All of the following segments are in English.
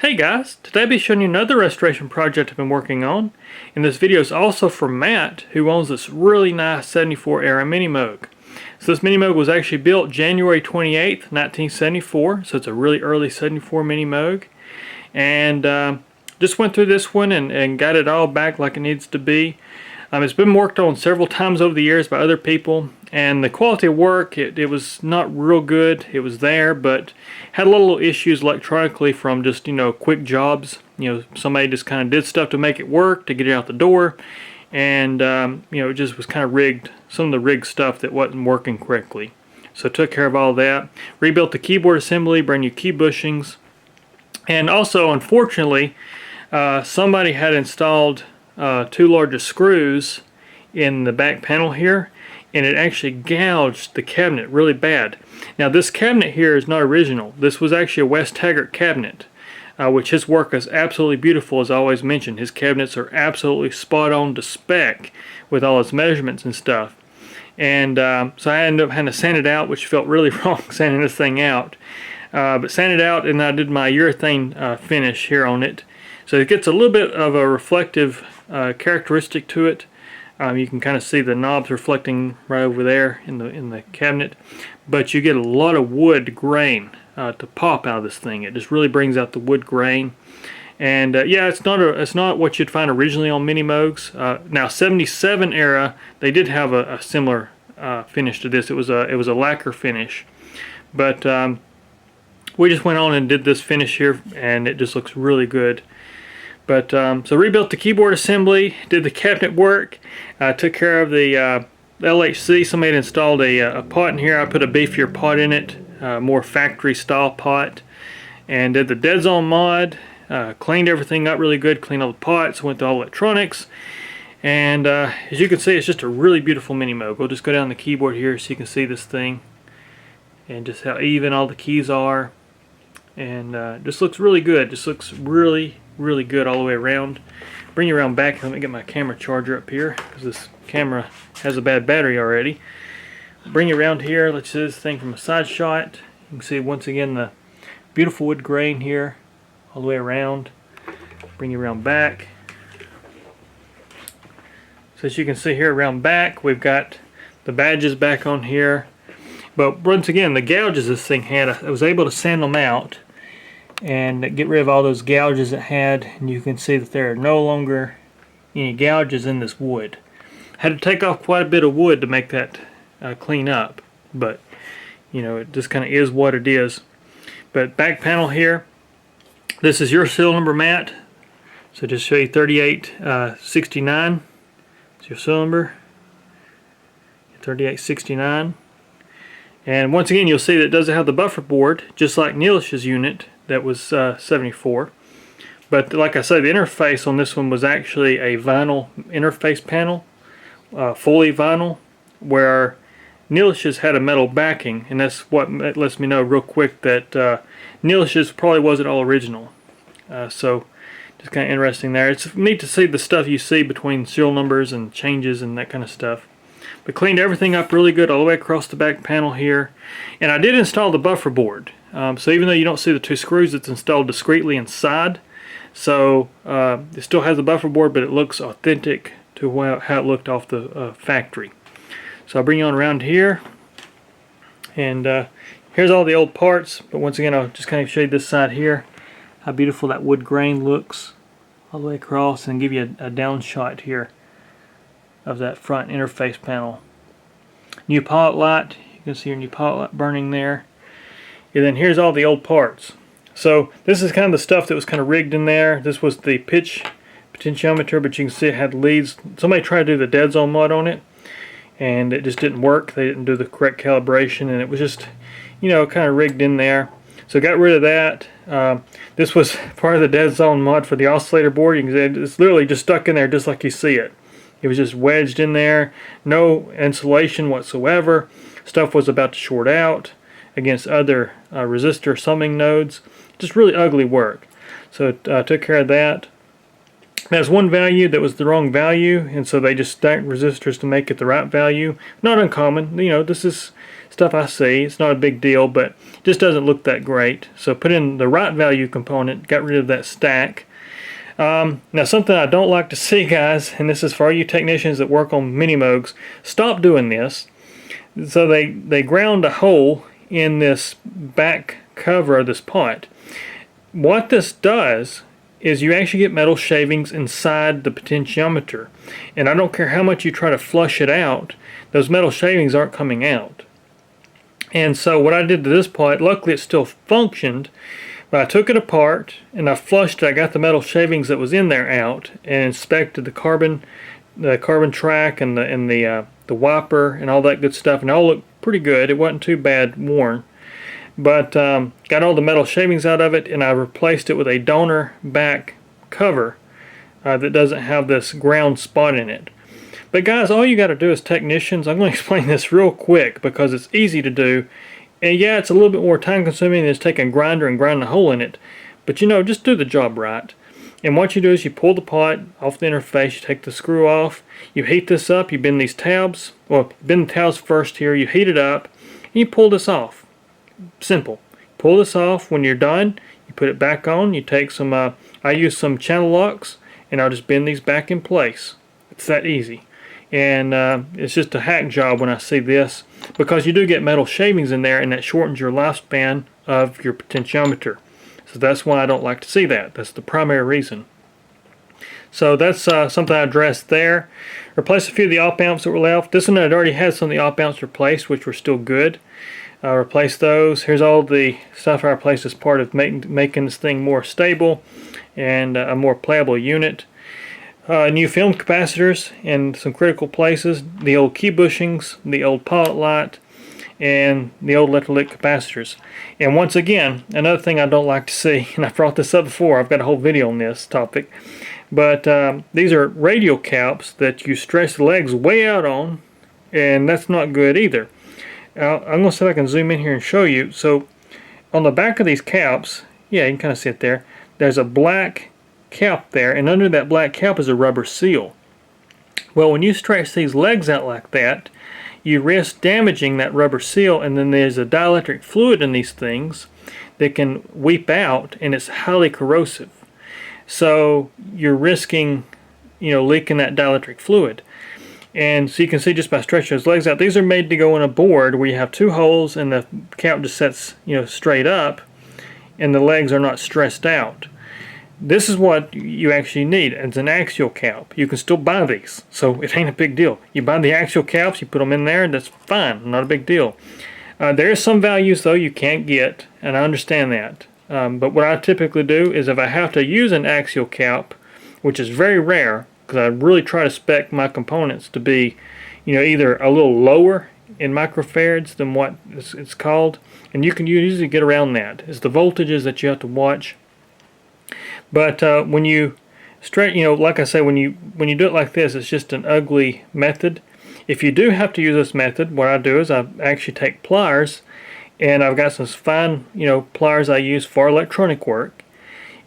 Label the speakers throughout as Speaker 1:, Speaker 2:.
Speaker 1: Hey guys, today I'll be showing you another restoration project I've been working on, and this video is also for Matt, who owns this really nice 74 era Minimoog. So this Minimoog was actually built January 28th, 1974, so it's a really early 74 Minimoog, and just went through this one and got it all back like it needs to be. It's been worked on several times over the years by other people, and the quality of work, it was not real good. It was there, but had a little issues electronically from just, quick jobs. Somebody just kind of did stuff to make it work, to get it out the door, and, it just was kind of rigged, some of the rigged stuff that wasn't working correctly. So I took care of all that, rebuilt the keyboard assembly, brand new key bushings, and also, unfortunately, somebody had installed two larger screws in the back panel here, and it actually gouged the cabinet really bad. Now this cabinet here is not original. This was actually a West Taggart cabinet, which his work is absolutely beautiful, as I always mention. His cabinets are absolutely spot on to spec with all his measurements and stuff. And so I ended up having to sand it out, which felt really wrong, sanding this thing out. But sanded out, and I did my urethane finish here on it. So it gets a little bit of a reflective characteristic to it. You can kind of see the knobs reflecting right over there in the cabinet, but you get a lot of wood grain to pop out of this thing. It just really brings out the wood grain, and yeah, it's not what you'd find originally on Minimoogs. Now, 77 era, they did have a similar finish to this. It was a lacquer finish, but we just went on and did this finish here, and it just looks really good. But so rebuilt the keyboard assembly, did the cabinet work, took care of the LHC. Somebody had installed a pot in here. I put a beefier pot in it, more factory style pot, and did the dead zone mod, cleaned everything up really good, cleaned all the pots, went to all electronics, and as you can see, it's just a really beautiful Minimoog. We'll just go down the keyboard here so you can see this thing, and just how even all the keys are, and just looks really good. Just looks really good all the way around. Bring you around back. Let me get my camera charger up here, because this camera has a bad battery already. Bring you around here. Let's see this thing from a side shot. You can see once again the beautiful wood grain here all the way around. Bring you around back. So as you can see here around back, we've got the badges back on here. But once again, the gouges this thing had, I was able to sand them out and get rid of all those gouges it had, and you can see that there are no longer any gouges in this wood. Had to take off quite a bit of wood to make that clean up, but it just kind of is what it is. But back panel here, this is your serial number, Matt, so just show you 3869. It's your serial number, 3869. And once again, you'll see that it doesn't have the buffer board, just like Neilish's unit that was 74. But like I said, the interface on this one was actually a vinyl interface panel, fully vinyl, where Neilish's had a metal backing, and that's what lets me know real quick that Neilish's probably wasn't all original. So just kind of interesting there. It's neat to see the stuff you see between serial numbers and changes and that kind of stuff. But cleaned everything up really good all the way across the back panel here. And I did install the buffer board. So even though you don't see the two screws, it's installed discreetly inside. So it still has the buffer board, but it looks authentic to how it looked off the factory. So I'll bring you on around here. And here's all the old parts. But once again, I'll just kind of show you this side here. How beautiful that wood grain looks all the way across, and give you a down shot here of that front interface panel. New pilot light. You can see your new pilot light burning there. And then here's all the old parts. So this is kind of the stuff that was kind of rigged in there. This was the pitch potentiometer, but you can see it had leads. Somebody tried to do the dead zone mod on it, and it just didn't work. They didn't do the correct calibration, and it was just, kind of rigged in there. So got rid of that. This was part of the dead zone mod for the oscillator board. You can see it's literally just stuck in there just like you see it. It was just wedged in there. No insulation whatsoever. Stuff was about to short out against other resistor summing nodes. Just really ugly work. So took care of that. There's one value that was the wrong value, and so they just stacked resistors to make it the right value. Not uncommon. You know, this is stuff I see. It's not a big deal, but it just doesn't look that great. So put in the right value component, got rid of that stack. Now something I don't like to see, guys, and this is for all you technicians that work on Minimoogs, stop doing this. So they ground a hole in this back cover of this pot. What this does is you actually get metal shavings inside the potentiometer, and I don't care how much you try to flush it out, those metal shavings aren't coming out. And so what I did to this pot, luckily it still functioned, but I took it apart and I flushed it. I got the metal shavings that was in there out and inspected the carbon track and the wiper and all that good stuff, and it all looked pretty good. It wasn't too bad worn. But got all the metal shavings out of it, and I replaced it with a donor back cover that doesn't have this ground spot in it. But guys, all you got to do as technicians, I'm going to explain this real quick because it's easy to do. And yeah, it's a little bit more time consuming than just taking a grinder and grinding a hole in it. But you know, just do the job right. And what you do is you pull the pot off the interface, you take the screw off, you heat this up, you bend these tabs, well, bend the tabs first here, you heat it up, and you pull this off. Simple. Pull this off. When you're done, you put it back on. You take some, I use some channel locks, and I'll just bend these back in place. It's that easy. And it's just a hack job when I see this, because you do get metal shavings in there, and that shortens your lifespan of your potentiometer. So that's why I don't like to see that. That's the primary reason. So that's something I addressed there. Replaced a few of the op amps that were left. This one had already had some of the op amps replaced, which were still good. Replace those. Here's all the stuff I replaced as part of making this thing more stable and a more playable unit. New film capacitors in some critical places. The old key bushings, the old pilot light, and the old electrolytic capacitors. And once again, another thing I don't like to see, and I've brought this up before, I've got a whole video on this topic, but these are radial caps that you stretch the legs way out on, and that's not good either. I'm going to see if I can zoom in here and show you. So on the back of these caps, yeah, you can kind of see it there, there's a black cap there, and under that black cap is a rubber seal. Well, when you stretch these legs out like that, you risk damaging that rubber seal, and then there's a dielectric fluid in these things that can weep out, and it's highly corrosive. So you're risking, you know, leaking that dielectric fluid. And so you can see just by stretching those legs out, these are made to go in a board where you have two holes and the cap just sets, you know, straight up, and the legs are not stressed out. This is what you actually need. It's an axial cap. You can still buy these, so it ain't a big deal. You buy the axial caps, you put them in there, and that's fine, not a big deal. There are some values though you can't get, and I understand that. But what I typically do is if I have to use an axial cap, which is very rare, because I really try to spec my components to be, you know, either a little lower in microfarads than what it's called, and you can usually get around that. It's the voltages that you have to watch. But when you stretch, you know, like I say, when you do it like this, it's just an ugly method. If you do have to use this method, what I do is I actually take pliers, and I've got some fine, you know, pliers I use for electronic work,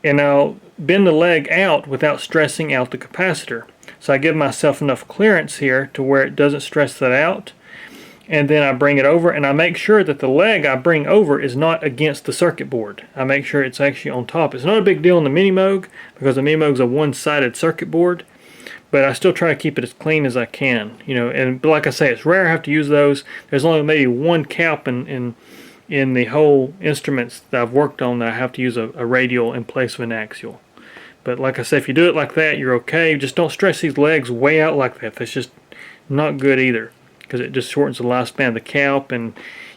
Speaker 1: and I'll bend the leg out without stressing out the capacitor. So I give myself enough clearance here to where it doesn't stress that out, and then I bring it over, and I make sure that the leg I bring over is not against the circuit board. I make sure it's actually on top. It's not a big deal in the Minimoog because the Minimoog is a one-sided circuit board, but I still try to keep it as clean as I can, you know. And like I say, it's rare I have to use those. There's only maybe one cap in the whole instruments that I've worked on that I have to use a radial in place of an axial. But like I say, if you do it like that, you're okay. Just don't stretch these legs way out like that. That's just not good either, because it just shortens the lifespan of the cap, and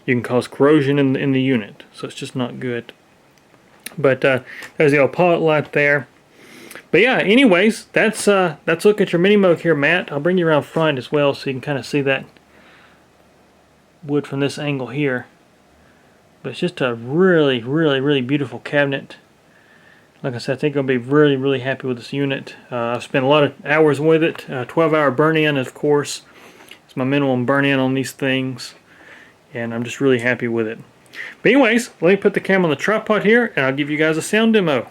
Speaker 1: you can cause corrosion in the unit. So it's just not good. But there's the old pilot light there. But yeah, anyways, that's look at your Minimoog here, Matt. I'll bring you around front as well so you can kind of see that wood from this angle here. But it's just a really, really, really beautiful cabinet. Like I said, I think I'll be really, really happy with this unit. I've spent a lot of hours with it. 12-hour burn-in, of course. It's my minimum burn-in on these things. And I'm just really happy with it. But anyways, let me put the camera on the tripod here, and I'll give you guys a sound demo.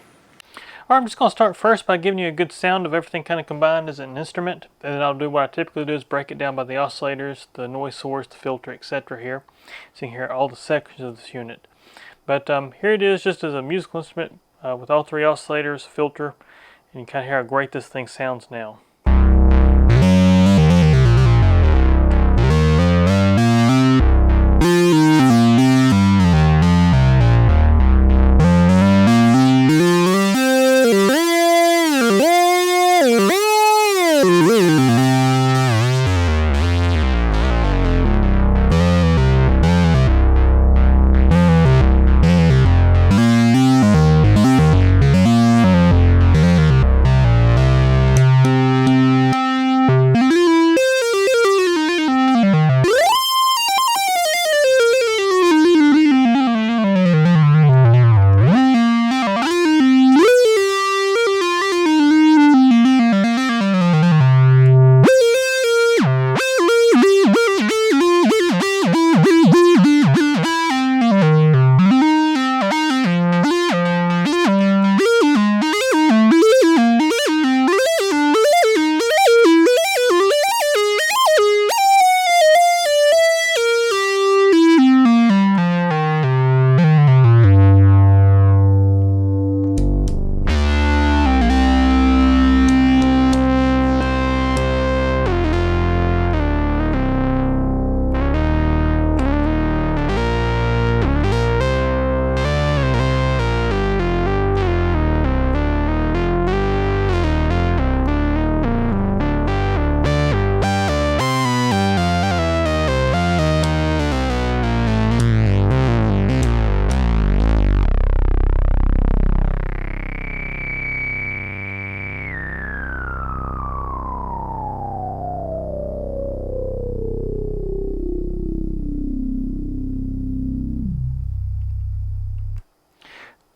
Speaker 1: Alright, I'm just going to start first by giving you a good sound of everything kind of combined as an instrument. And then I'll do what I typically do is break it down by the oscillators, the noise source, the filter, etc. here. So you can hear all the sections of this unit. But here it is just as a musical instrument with all three oscillators, filter, and you kind of hear how great this thing sounds now.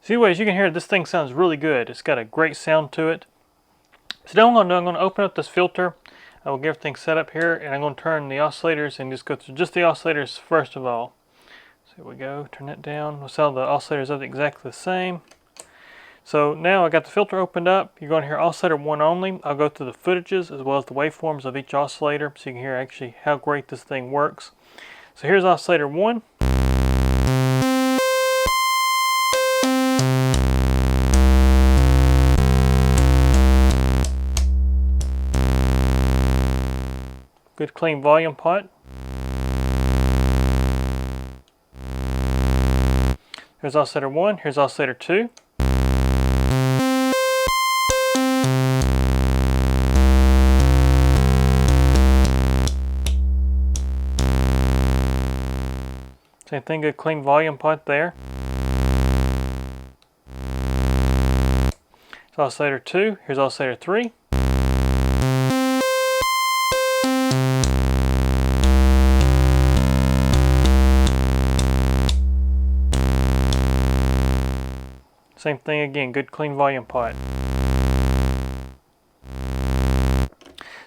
Speaker 1: So anyways, you can hear this thing sounds really good. It's got a great sound to it. So now what I'm going to open up this filter. I will get everything set up here, and I'm going to turn the oscillators and just go through just the oscillators first of all. So here we go, turn that down. We'll see how the oscillators are exactly the same. So now I got the filter opened up. You're going to hear oscillator 1 only. I'll go through the footages as well as the waveforms of each oscillator so you can hear actually how great this thing works. So here's oscillator 1. Good clean volume pot. Here's oscillator 1, here's oscillator 2. Same thing, good clean volume pot there. Here's oscillator 2, here's oscillator 3. Same thing again, good clean volume pot.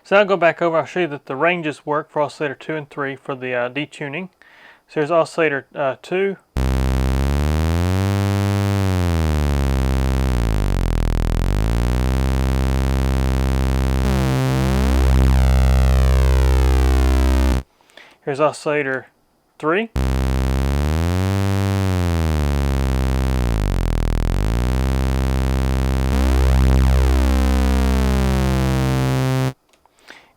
Speaker 1: So I'll go back over, I'll show you that the ranges work for oscillator 2 and 3 for the detuning. So here's oscillator 2. Here's oscillator 3.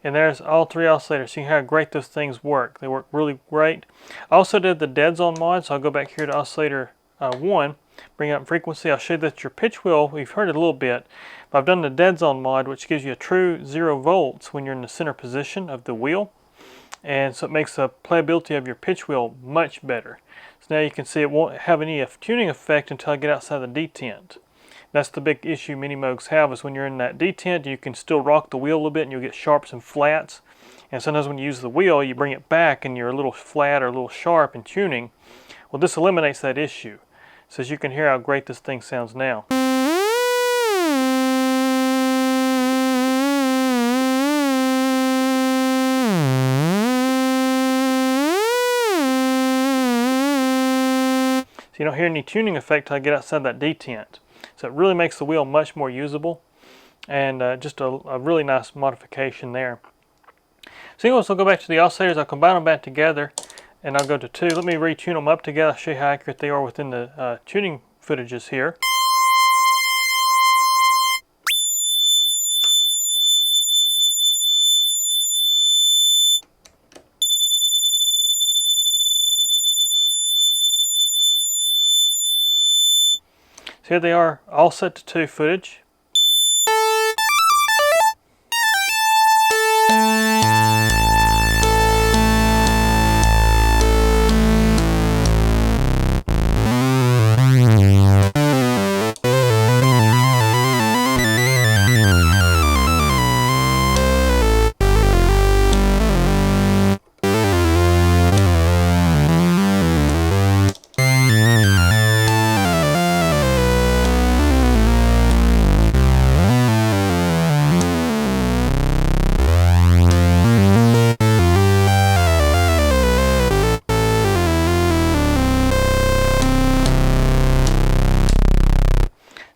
Speaker 1: And there's all three oscillators. See how great those things work. They work really great. I also did the dead zone mod, so I'll go back here to oscillator 1, bring up frequency. I'll show you that your pitch wheel, we've heard it a little bit, but I've done the dead zone mod, which gives you a true 0 volts when you're in the center position of the wheel. And so it makes the playability of your pitch wheel much better. So now you can see it won't have any tuning effect until I get outside the detent. That's the big issue Minimoogs have, is when you're in that detent, you can still rock the wheel a little bit and you'll get sharps and flats. And sometimes when you use the wheel, you bring it back and you're a little flat or a little sharp in tuning. Well, this eliminates that issue. So as you can hear how great this thing sounds now. So you don't hear any tuning effect until I get outside that detent. So it really makes the wheel much more usable, and just a really nice modification there. So anyways, I'll go back to the oscillators. I'll combine them back together, and I'll go to 2. Let me retune them up together. I'll show you how accurate they are within the tuning footages here. So here they are, all set to 2 footage.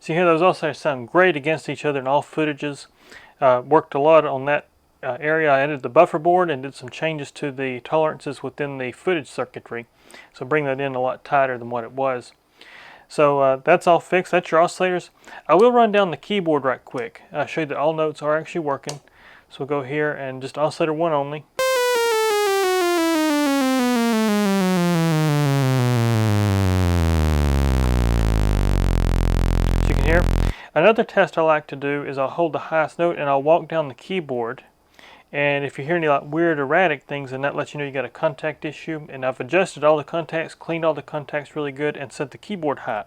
Speaker 1: So you hear those oscillators sound great against each other in all footages. Worked a lot on that area. I added the buffer board and did some changes to the tolerances within the footage circuitry. So bring that in a lot tighter than what it was. So that's all fixed. That's your oscillators. I will run down the keyboard right quick. I'll show you that all notes are actually working. So we'll go here and just oscillator 1 only. Here. Another test I like to do is I'll hold the highest note and I'll walk down the keyboard, and if you hear any like weird erratic things, then that lets you know you got a contact issue. And I've adjusted all the contacts, cleaned all the contacts really good, and set the keyboard height.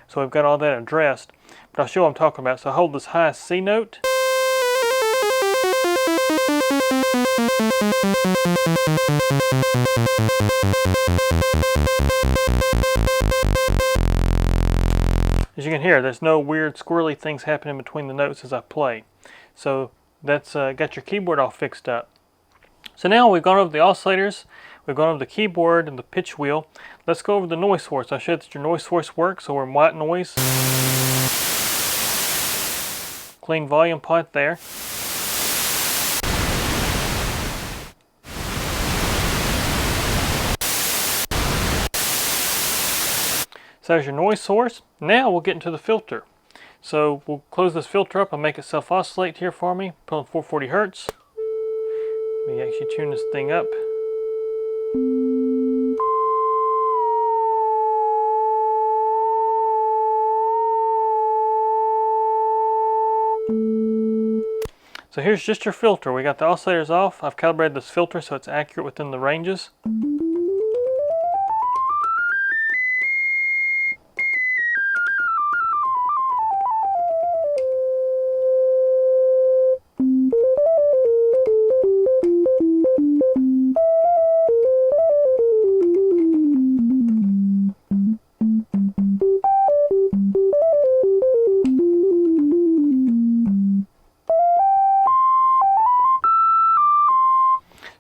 Speaker 1: So we've got all that addressed, but I'll show what I'm talking about. So I hold this highest C note. As you can hear, there's no weird squirrely things happening between the notes as I play. So that's got your keyboard all fixed up. So now we've gone over the oscillators, we've gone over the keyboard and the pitch wheel. Let's go over the noise source. I'll show you that your noise source works. So we're in white noise. Clean volume pot there. So there's your noise source. Now we'll get into the filter. So we'll close this filter up and make it self-oscillate here for me. Put on 440 Hertz. Let me actually tune this thing up. So here's just your filter. We got the oscillators off. I've calibrated this filter so it's accurate within the ranges.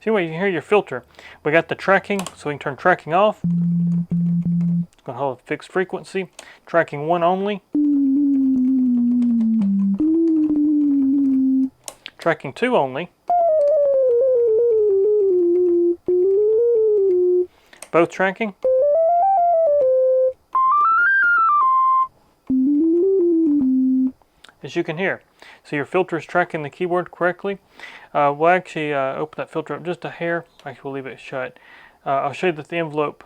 Speaker 1: So anyway, you can hear your filter. We got the tracking, so we can turn tracking off. It's going to hold a fixed frequency. Tracking 1 only. Tracking 2 only. Both tracking. As you can hear. So your filter is tracking the keyboard correctly. We'll actually open that filter up just a hair. Actually, we'll leave it shut. I'll show you that the envelope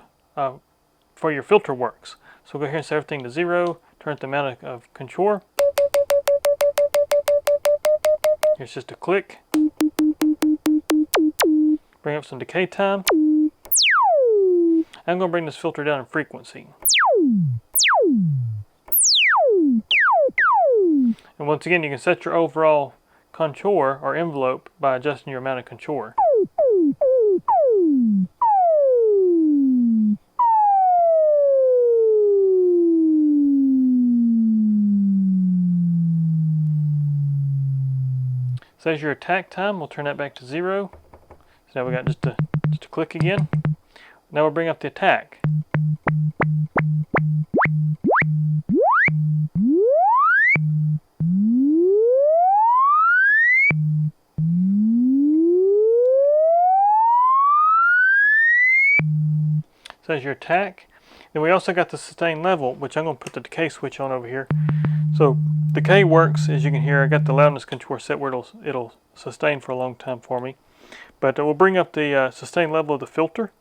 Speaker 1: for your filter works. So we'll go here and set everything to 0. Turn up the amount of contour. Here's just a click. Bring up some decay time. I'm going to bring this filter down in frequency. And once again, you can set your overall contour or envelope by adjusting your amount of contour. So there's your attack time. We'll turn that back to 0. So now we got just a click again. Now we'll bring up the attack. So there's your attack. Then we also got the sustain level, which I'm going to put the decay switch on over here. So decay works, as you can hear. I got the loudness control set where it'll sustain for a long time for me. But we'll bring up the sustain level of the filter.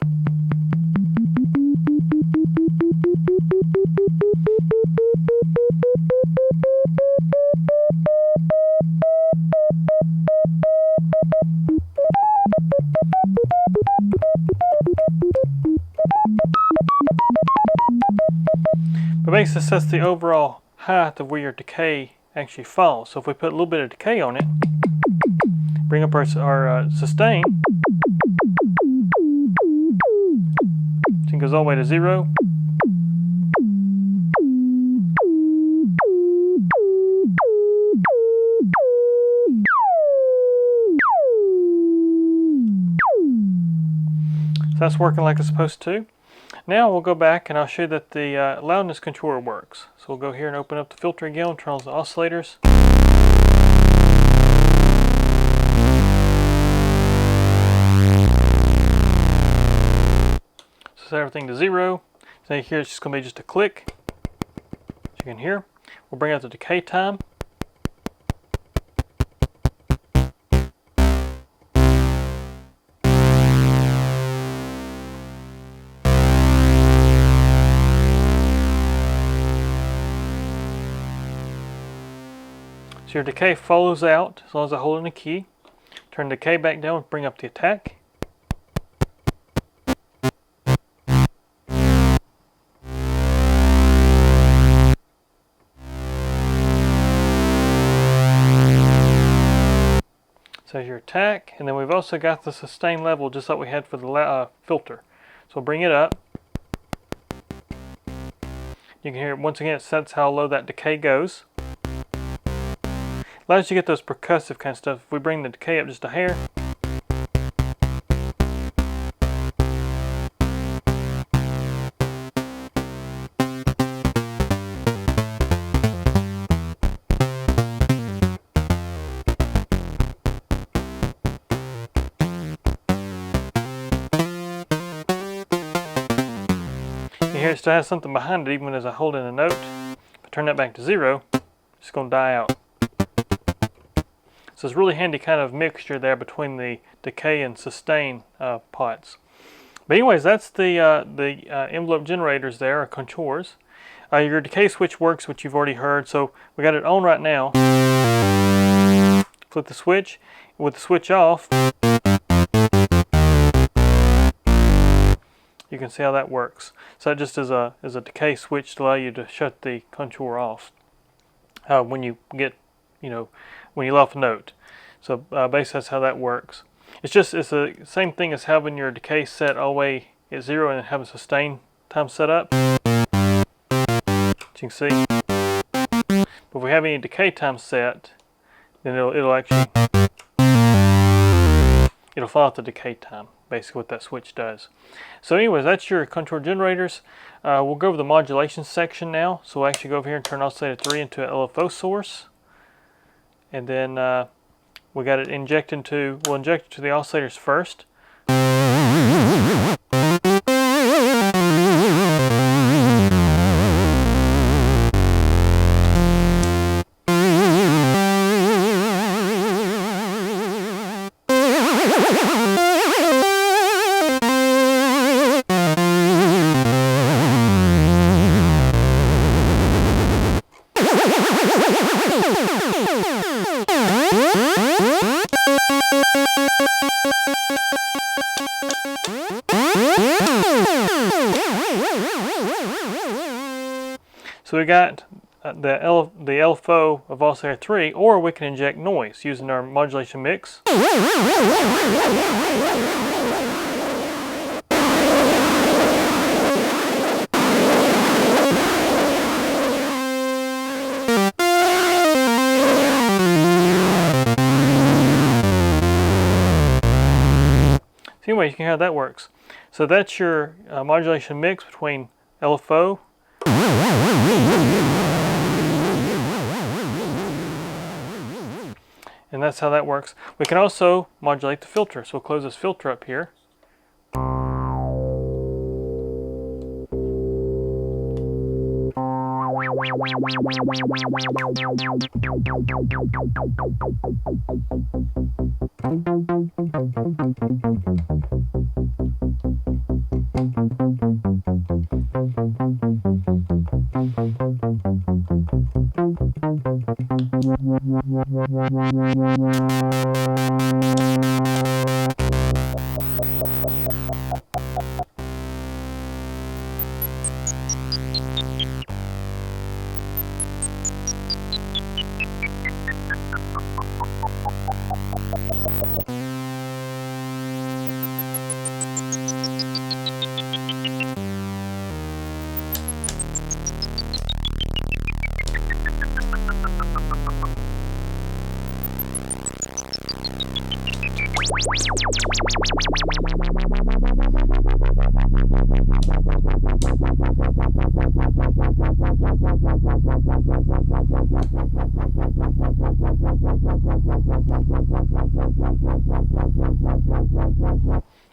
Speaker 1: But basically this sets the overall height of where your decay actually falls. So if we put a little bit of decay on it, bring up our sustain, so it goes all the way to 0. So that's working like it's supposed to. Now we'll go back and I'll show you that the loudness controller works. So we'll go here and open up the filter again, turn on the oscillators. So set everything to 0. So here it's just going to be just a click, as you can hear. We'll bring out the decay time. So your decay follows out as long as I hold in the key. Turn the decay back down, bring up the attack. So your attack, and then we've also got the sustain level just like we had for the filter. So we'll bring it up. You can hear it once again, it sets how low that decay goes. Allows you to get those percussive kind of stuff. If we bring the decay up just a hair, you hear it still has something behind it even as I hold in a note. If I turn that back to 0, it's going to die out. So it's a really handy kind of mixture there between the decay and sustain pots. But anyways, that's the envelope generators there, or contours. Your decay switch works, which you've already heard. So we got it on right now. Flip the switch. With the switch off, you can see how that works. So that just is a decay switch to allow you to shut the contour off when you get, when you let off a note. So basically that's how that works. It's the same thing as having your decay set all the way at 0 and having sustain time set up. As you can see. But if we have any decay time set, then it'll follow the decay time. Basically what that switch does. So anyways, that's your contour generators. We'll go over the modulation section now. So we'll actually go over here and turn oscillator 3 into an LFO source. And then we'll inject it to the oscillators first. So we got the LFO of oscillator 3, or we can inject noise using our modulation mix. So anyway, you can hear how that works. So that's your modulation mix between LFO and that's how that works. We can also modulate the filter. So we'll close this filter up here.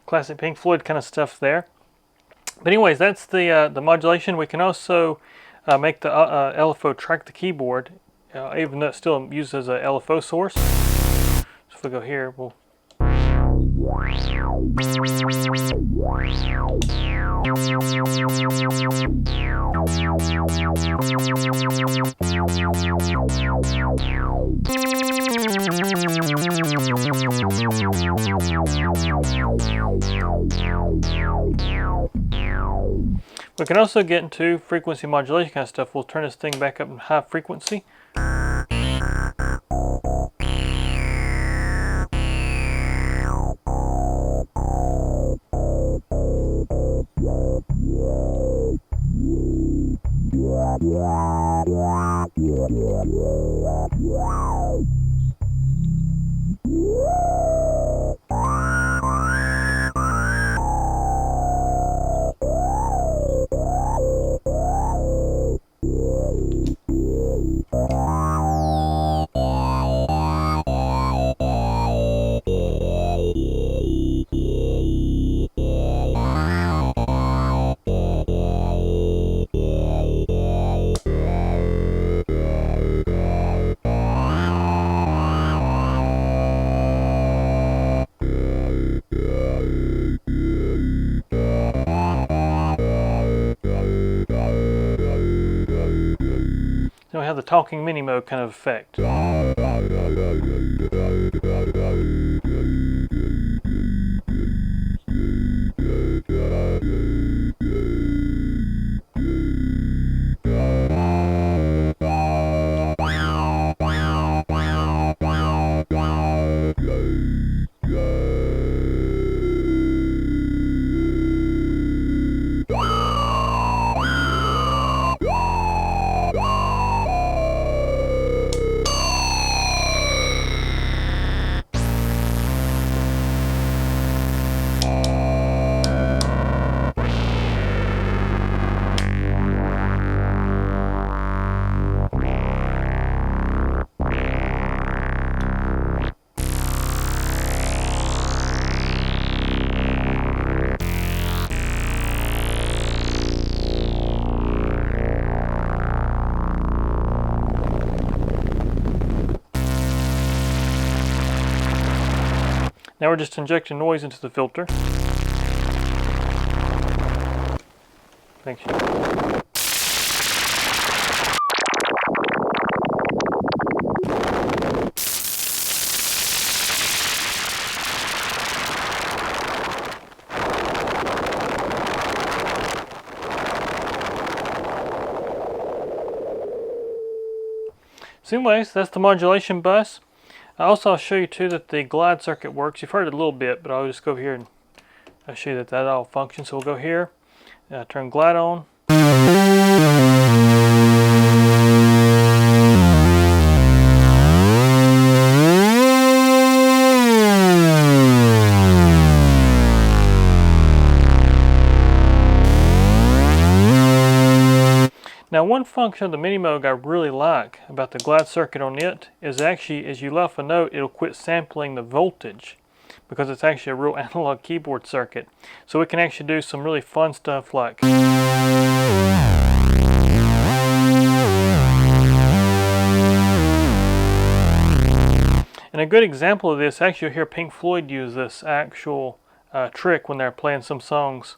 Speaker 1: Classic Pink Floyd kind of stuff there. But anyways, that's the modulation. We can also make the LFO track the keyboard, even though it's still used as a LFO source. So if we go here, we'll we can also get into frequency modulation kind of stuff. We'll turn this thing back up in high frequency. Then we have the talking Minimoog kind of effect. Now we're just injecting noise into the filter. Thank you. So anyways, that's the modulation bus. I'll show you too that the glide circuit works. You've heard it a little bit, but I'll just go here and I'll show you that all functions. So we'll go here, turn glide on. Now one function of the Minimoog I really like about the glide circuit on it is actually as you left a note it'll quit sampling the voltage because it's actually a real analog keyboard circuit. So we can actually do some really fun stuff like And a good example of this, actually you'll hear Pink Floyd use this actual trick when they're playing some songs.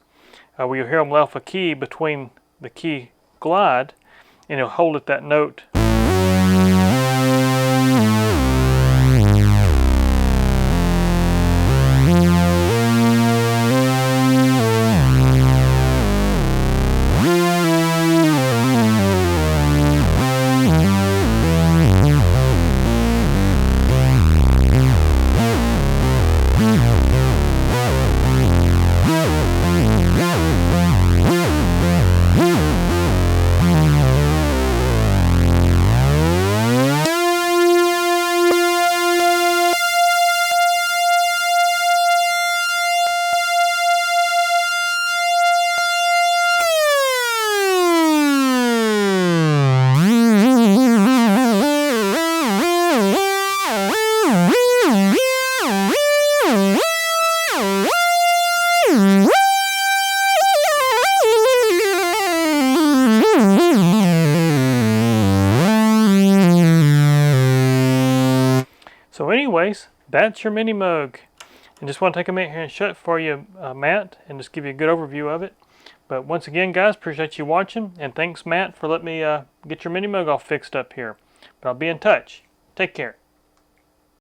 Speaker 1: Where you'll hear them let off a key between the key glide, and he'll hold at that note. So anyways, that's your Minimoog. And just want to take a minute here and show it for you, Matt, and just give you a good overview of it. But once again, guys, appreciate you watching, and thanks, Matt, for letting me get your Minimoog all fixed up here. But I'll be in touch. Take care.